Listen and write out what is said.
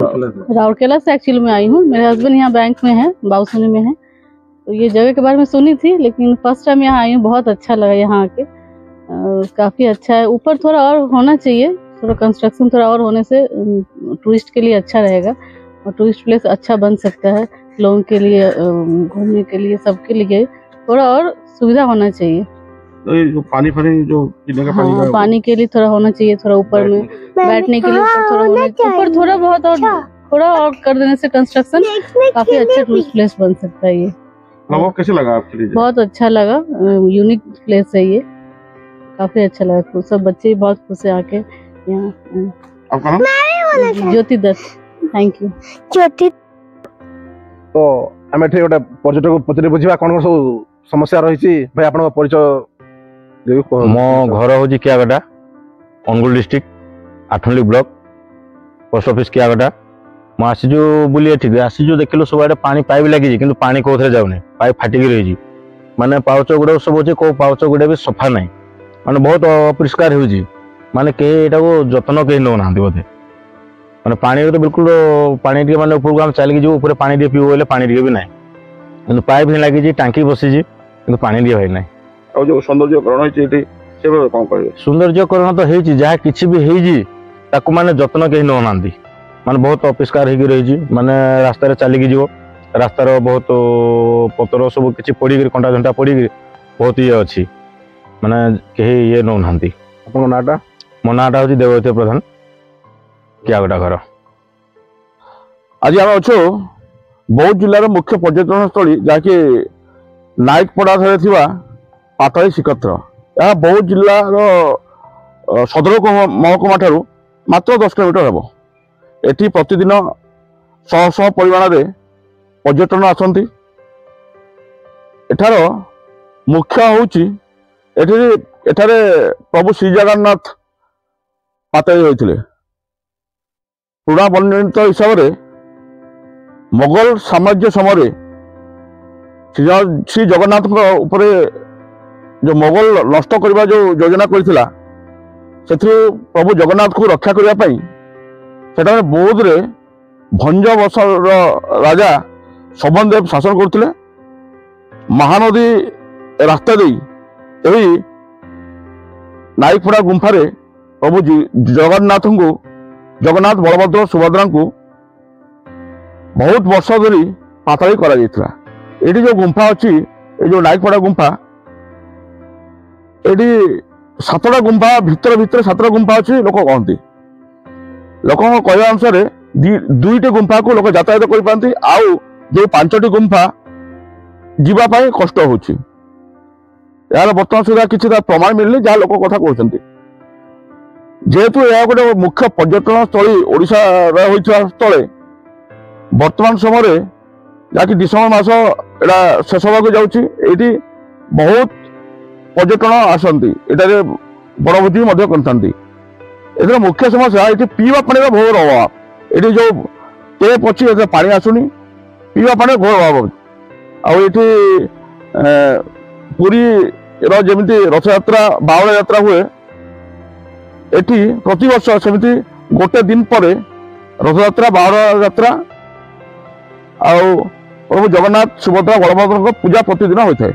राउरकेला से एक्चुअली मैं आई हूँ। मेरे हस्बैंड यहाँ बैंक में है, बाउसुनी में है। तो ये जगह के बारे में सुनी थी, लेकिन फर्स्ट टाइम यहाँ आई हूँ। बहुत अच्छा लगा यहाँ आके, काफ़ी अच्छा है। ऊपर थोड़ा और होना चाहिए, थोड़ा कंस्ट्रक्शन थोड़ा और होने से टूरिस्ट के लिए अच्छा रहेगा और टूरिस्ट प्लेस अच्छा बन सकता है। लोगों के लिए, घूमने के लिए, सबके लिए थोड़ा और सुविधा होना चाहिए। तो ये जो पानी जो पीने का हाँ, पानी के लिए थोड़ा होना चाहिए, थोड़ा ऊपर में बैठने के लिए ऊपर थोड़ा होना चाहिए। ऊपर थोड़ा बहुत और थोड़ा और कर देने से कंस्ट्रक्शन काफी अच्छा टूरिस्ट प्लेस बन सकता है। ये कैसे लगा आपके लिए? बहुत अच्छा लगा, यूनिक प्लेस है ये, काफी अच्छा लगा। सब बच्चे भी बहुत खुश है आके यहाँ। ज्योति दत्त। थैंक यू ज्योति। तो आम एठे गोटे पर्यटक पचरे बुझा कौन सब समस्या रही भाई आपन परिचय? मो घर हूँ Kiyagata, Angul district, Athmallik block, post office Kiyagata. मैं आसीजु बुले ठीक आसीजु देखिलु सब आड़े पानी पाइप लगी कि पानी कौन जाऊनी, पाइप फाटिक रही माने पाउच गुड़ा सब अच्छे, कौ पाउच गुड़ा भी सफा ना, माने बहुत अपरिष्कार हो माने कहीं जत्न कहीं नौना बोधे। माने पानी तो बिल्कुल पानी टे माने ऊपर चलिए जो ऊपर पानी टे पीबू बोले पानी टे भी ना, कि पाइप ही लगी, टांकी बसी कि पानी टे भाई ना। और जो सौंदर्यकरण कौन कहे? सौंदर्यकरण तो है जहाँ किसी भी है माने जत्न कहीं नौना, माने बहुत अपरिष्कार हो रही माने रास्तार चलिकी जीव, रास्तार बहुत पतर सब किसी पड़ी कंटा झंटा पड़ी बहुत ये अच्छी माने कहीं ये नौना। नाटा? मो नाटा हूँ देवव्रत प्रधान, कियागटा घर। आज आम अच्छे बौद्ध जिलार मुख्य पर्यटन स्थली जहाँकि नायकपड़ा पाताली श्रीक्षेत्र। यह बौद्ध जिलार सदर महकुमा ठारू मात्र 10 किलोमीटर हम। एटी प्रतिदिन शह शह परिमाण में पर्यटन आसती। एठार मुख्य हूँ एठारे प्रभु श्री जगन्नाथ पाताली होते। पुराण वर्णित हिसाब से मोगल साम्राज्य समय श्री जगन्नाथ उपरे जो मोगल नष्ट करने जो योजना करथिला प्रभु जगन्नाथ को रक्षा करने बौद्ध रे भंज वर्ष राजा शोभन देव शासन करते। महानदी रास्ता दे नायकपड़ा गुंफारे प्रभु जगन्नाथ को, जगन्नाथ बलभद्र सुभद्रा को बहुत वर्ष धरी पाताली करा जायतिला। एटी जो गुंफा अच्छी, ये जो नायकपड़ा गुंफा, एटी 7टा गुंफा भितर भितर 7टा गुंफा अच्छी लोक कहती। लोक कहवा अनुसार 2टी गुंफा को लोक यातायात कर पाती, आउ जो 5टी गुंफा जीवाई कष्ट होची। यार बर्तमान सुधा किसी प्रमाण मिलनी जहाँ लोक कथा कहते। जेहेतु यह गोटे मुख्य पर्यटन स्थली ओडिशा स्थले वर्तमान समय जहाँकि डिसेम्बर मास एटा शेष होगा जाऊँगी, ये बहुत पर्यटन आसती, ये बड़ भोजी करते। मुख्य समस्या ये पीवा पानी का घोर अभाव। ये जो टेप अच्छी पानी आसुनी, पीवा पानी घोर अभाव। आठी पुरी जमी रथ यात्रा बावड़ा यात्रा हुए, एटी प्रति वर्ष सेमती गोटे दिन पर रथ यात्रा बावड़ा यात्रा प्रभु जगन्नाथ सुभद्रा बलभद्र पूजा प्रतिदिन होता है।